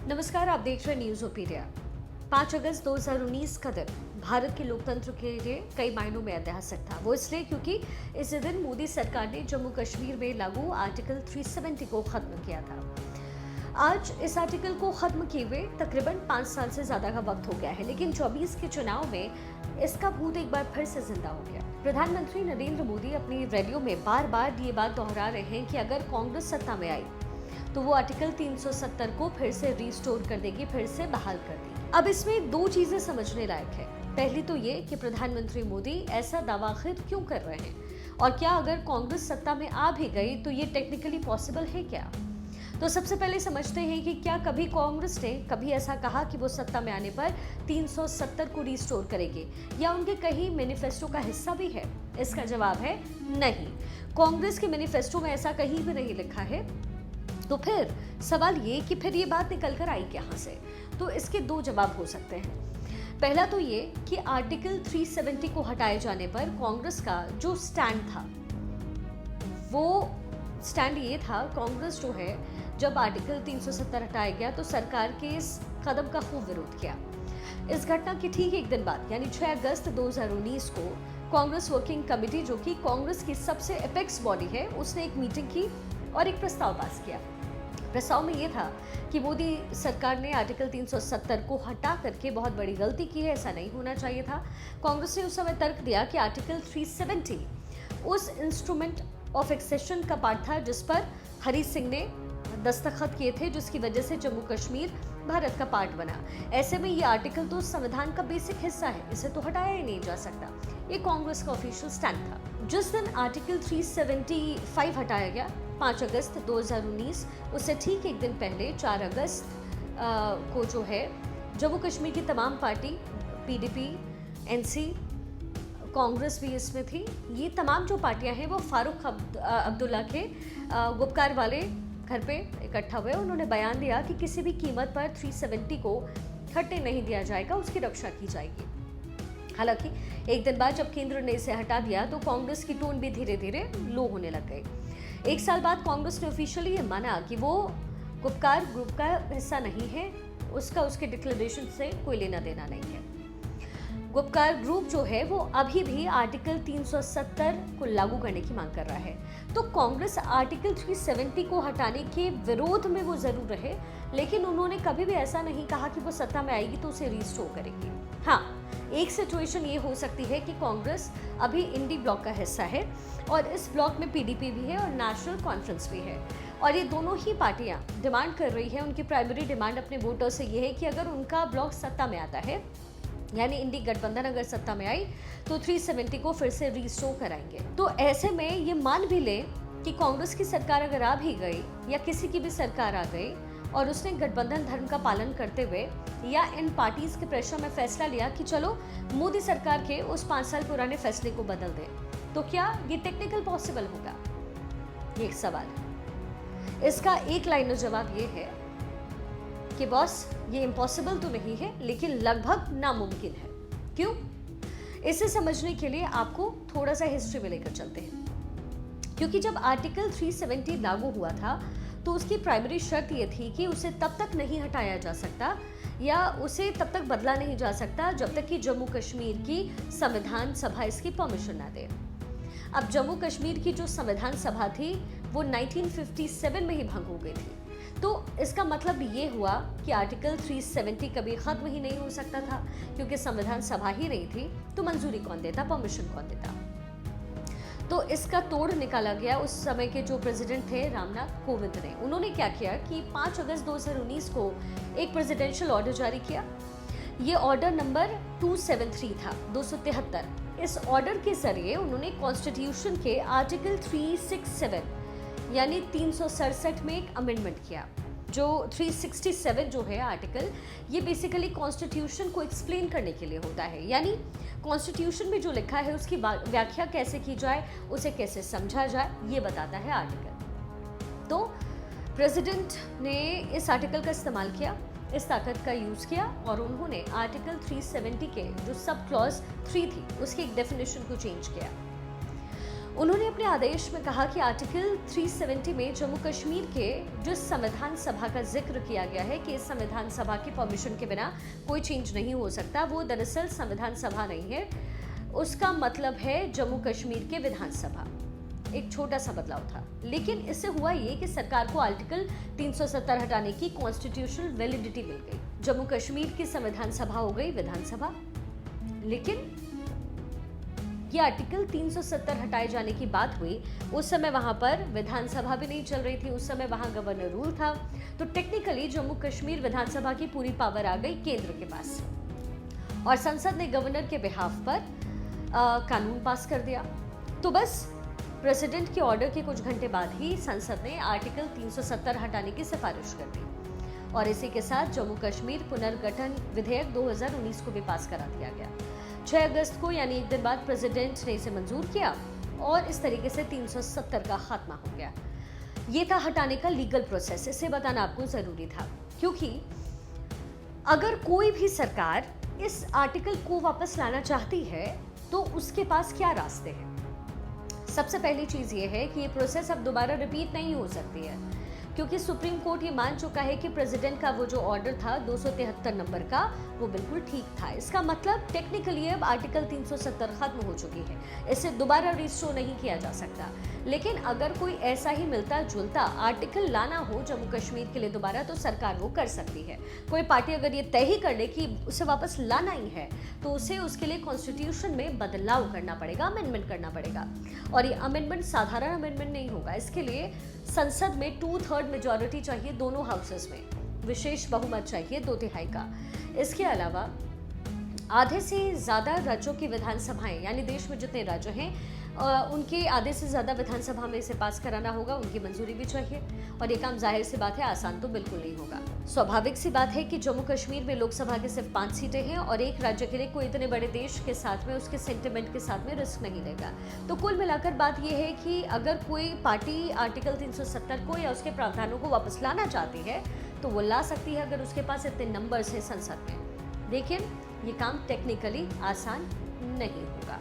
नमस्कार, आप देख रहे हैं न्यूज ओपीडिया। 5 अगस्त 2019 का दिन भारत के लोकतंत्र के लिए कई मायनों में ऐतिहासिक था। वो इसलिए क्योंकि इस दिन मोदी सरकार ने जम्मू कश्मीर में लागू आर्टिकल 370 को खत्म किया था। आज इस आर्टिकल को खत्म किए हुए तकरीबन 5 साल से ज्यादा का वक्त हो गया है, लेकिन 24 के चुनाव में इसका भूत एक बार फिर से जिंदा हो गया। प्रधानमंत्री नरेंद्र मोदी अपनी रैलियों में बार बार ये बात दोहरा रहे हैं कि अगर कांग्रेस सत्ता में आई तो वो आर्टिकल 370 को फिर से रिस्टोर कर देगी, फिर से बहाल कर देगी। अब इसमें दो चीजें समझने लायक है। पहली तो ये कि प्रधानमंत्री मोदी ऐसा दावा आखिर क्यों कर रहे हैं, और क्या अगर कांग्रेस सत्ता में आ भी गई तो ये टेक्निकली पॉसिबल है क्या। तो सबसे पहले समझते हैं कि क्या कभी कांग्रेस ने कभी ऐसा कहा कि वो सत्ता में आने पर 370 को रिस्टोर करेगी, या उनके कहीं मैनिफेस्टो का हिस्सा भी है। इसका जवाब है नहीं। कांग्रेस के मैनिफेस्टो में ऐसा कहीं भी नहीं लिखा है। तो फिर सवाल ये कि फिर ये बात निकल कर आई कहां से। तो इसके दो जवाब हो सकते हैं। पहला तो ये कि आर्टिकल 370 को हटाए जाने पर कांग्रेस का जो स्टैंड था, वो स्टैंड ये था, कांग्रेस जो है जब आर्टिकल 370 हटाया गया तो सरकार के इस कदम का खूब विरोध किया। इस घटना के ठीक एक दिन बाद यानी 6 अगस्त 2019 को कांग्रेस वर्किंग कमेटी, जो कि कांग्रेस की सबसे एपेक्स बॉडी है, उसने एक मीटिंग की और एक प्रस्ताव पास किया। प्रस्ताव में यह था कि मोदी सरकार ने आर्टिकल 370 को हटा करके बहुत बड़ी गलती की है, ऐसा नहीं होना चाहिए था। कांग्रेस ने उस समय तर्क दिया कि आर्टिकल 370 उस इंस्ट्रूमेंट ऑफ एक्सेशन का पार्ट था जिस पर हरी सिंह ने दस्तखत किए थे, जिसकी वजह से जम्मू कश्मीर भारत का पार्ट बना। ऐसे में ये आर्टिकल तो संविधान का बेसिक हिस्सा है, इसे तो हटाया ही नहीं जा सकता। ये कांग्रेस का ऑफिशियल स्टैंड था। जिस दिन आर्टिकल 375 हटाया गया 5 अगस्त 2019, उससे ठीक एक दिन पहले 4 अगस्त को जो है जम्मू कश्मीर की तमाम पार्टी, पीडीपी, एनसी, कांग्रेस भी इसमें थी, ये तमाम जो पार्टियां हैं वो फारूक अब्दुल्ला के गुपकार वाले घर पे इकट्ठा हुए। उन्होंने बयान दिया कि किसी भी कीमत पर 370 को हटने नहीं दिया जाएगा, उसकी रक्षा की जाएगी। हालांकि एक दिन बाद जब केंद्र ने इसे हटा दिया तो कांग्रेस की टोन भी धीरे धीरे लो होने लग गई। एक साल बाद कांग्रेस ने ऑफिशियली ये माना कि वो गुपकार ग्रुप का हिस्सा नहीं है, उसका उसके डिक्लेरेशन से कोई लेना देना नहीं है। गुपकार ग्रुप जो है वो अभी भी आर्टिकल 370 को लागू करने की मांग कर रहा है। तो कांग्रेस आर्टिकल 370 को हटाने के विरोध में वो जरूर रहे, लेकिन उन्होंने कभी भी ऐसा नहीं कहा कि वो सत्ता में आएगी तो उसे रिस्टोर करेगी। हाँ, एक सिचुएशन ये हो सकती है कि कांग्रेस अभी इंडी ब्लॉक का हिस्सा है और इस ब्लॉक में पीडीपी भी है और नेशनल कॉन्फ्रेंस भी है, और ये दोनों ही पार्टियां डिमांड कर रही है, उनकी प्राइमरी डिमांड अपने वोटर से ये है कि अगर उनका ब्लॉक सत्ता में आता है, यानी इंडी गठबंधन अगर सत्ता में आई तो 370 को फिर से रिस्टोर कराएंगे। तो ऐसे में ये मान भी ले कि कांग्रेस की सरकार अगर आ भी गई या किसी की भी सरकार आ गई और उसने गठबंधन धर्म का पालन करते हुए या इन पार्टीज के प्रेशर में फैसला लिया कि चलो मोदी सरकार के उस 5 साल पुराने फैसले को बदल दें, तो क्या ये टेक्निकल पॉसिबल होगा? ये एक सवाल है। इसका एक लाइनर जवाब ये है कि बॉस, ये इम्पॉसिबल तो नहीं है, लेकिन लगभग नामुमकिन है। क्यों? इसे समझने के लिए आपको थोड़ा सा हिस्ट्री में लेकर चलते हैं। क्योंकि जब आर्टिकल 370 लागू हुआ था तो उसकी प्राइमरी शर्त ये थी कि उसे तब तक नहीं हटाया जा सकता या उसे तब तक बदला नहीं जा सकता जब तक कि जम्मू कश्मीर की संविधान सभा इसकी परमिशन ना दे। अब जम्मू कश्मीर की जो संविधान सभा थी वो 1957 में ही भंग हो गई थी। तो इसका मतलब ये हुआ कि आर्टिकल 370 कभी खत्म ही नहीं हो सकता था, क्योंकि संविधान सभा ही नहीं थी, तो मंजूरी कौन देता, परमिशन कौन देता। तो इसका तोड़ निकाला गया उस समय के जो प्रेसिडेंट थे रामनाथ कोविंद ने। उन्होंने क्या किया कि 5 अगस्त 2019 को एक प्रेसिडेंशियल ऑर्डर जारी किया। ये ऑर्डर नंबर 273 था, 273। इस ऑर्डर के जरिए उन्होंने कॉन्स्टिट्यूशन के आर्टिकल 367 यानी 367 में एक अमेंडमेंट किया। जो 367 जो है आर्टिकल, ये बेसिकली कॉन्स्टिट्यूशन को एक्सप्लेन करने के लिए होता है, यानी कॉन्स्टिट्यूशन में जो लिखा है उसकी व्याख्या कैसे की जाए, उसे कैसे समझा जाए, ये बताता है आर्टिकल। तो प्रेसिडेंट ने इस आर्टिकल का इस्तेमाल किया, इस ताकत का यूज किया और उन्होंने आर्टिकल 370 के जो सब क्लॉज 3 थी उसकी एक डेफिनेशन को चेंज किया। उन्होंने अपने आदेश में कहा कि आर्टिकल 370 में जम्मू कश्मीर के जो संविधान सभा का जिक्र किया गया है कि इस संविधान सभा की परमिशन के बिना कोई चेंज नहीं हो सकता, वो दरअसल संविधान सभा नहीं है, उसका मतलब है जम्मू कश्मीर के विधानसभा। एक छोटा सा बदलाव था, लेकिन इससे हुआ ये कि सरकार को आर्टिकल 370 हटाने की कॉन्स्टिट्यूशनल वैलिडिटी मिल गई। जम्मू कश्मीर की संविधान सभा हो गई विधानसभा, लेकिन ये आर्टिकल 370 हटाए जाने की बात हुई, उस समय वहां पर विधानसभा भी नहीं चल रही थी, उस समय वहां गवर्नर रूल था, तो टेक्निकली जम्मू कश्मीर विधानसभा की पूरी पावर आ गई केंद्र के पास और संसद ने गवर्नर के बिहाफ पर कानून पास कर दिया। तो बस प्रेसिडेंट के ऑर्डर के कुछ घंटे बाद ही संसद ने आर्टिकल 370 हटाने की सिफारिश कर दी और इसी के साथ जम्मू कश्मीर पुनर्गठन विधेयक 2019 को भी पास करा दिया गया। 6 अगस्त को यानी एक दिन बाद प्रेसिडेंट ने इसे मंजूर किया और इस तरीके से 370 का खात्मा हो गया। ये था हटाने का लीगल प्रोसेस, इसे बताना आपको जरूरी था, क्योंकि अगर कोई भी सरकार इस आर्टिकल को वापस लाना चाहती है तो उसके पास क्या रास्ते हैं। सबसे पहली चीज ये है कि ये प्रोसेस अब दोबारा रिपीट नहीं हो सकती है, क्योंकि सुप्रीम कोर्ट ये मान चुका है कि प्रेसिडेंट का वो जो ऑर्डर था 273 नंबर का, वो बिल्कुल ठीक था। इसका मतलब टेक्निकली अब आर्टिकल 370 खत्म हो चुकी है, इसे दोबारा रिस्टोर नहीं किया जा सकता। लेकिन अगर कोई ऐसा ही मिलता जुलता आर्टिकल लाना हो जम्मू कश्मीर के लिए दोबारा, तो सरकार वो कर सकती है। कोई पार्टी अगर ये तय ही कर ले कि उसे वापस लाना ही है, तो उसे उसके लिए कॉन्स्टिट्यूशन में बदलाव करना पड़ेगा, अमेंडमेंट करना पड़ेगा। और ये अमेंडमेंट साधारण अमेंडमेंट नहीं होगा, इसके लिए संसद में 2/3 मेजॉरिटी चाहिए, दोनों हाउसेस में विशेष बहुमत चाहिए 2/3 का। इसके अलावा आधे से ज़्यादा राज्यों की विधानसभाएं, यानी देश में जितने राज्य हैं उनके आधे से ज़्यादा विधानसभा में इसे पास कराना होगा, उनकी मंजूरी भी चाहिए। और ये काम जाहिर सी बात है आसान तो बिल्कुल नहीं होगा। स्वाभाविक सी बात है कि जम्मू कश्मीर में लोकसभा के सिर्फ 5 सीटें हैं और एक राज्य के लिए कोई इतने बड़े देश के साथ में उसके सेंटिमेंट के साथ में रिस्क नहीं लेगा। तो कुल मिलाकर बात यह है कि अगर कोई पार्टी आर्टिकल 370 को या उसके प्रावधानों को वापस लाना चाहती है तो वो ला सकती है, अगर उसके पास इतने नंबर्स हैं संसद में। लेकिन ये काम टेक्निकली आसान नहीं होगा।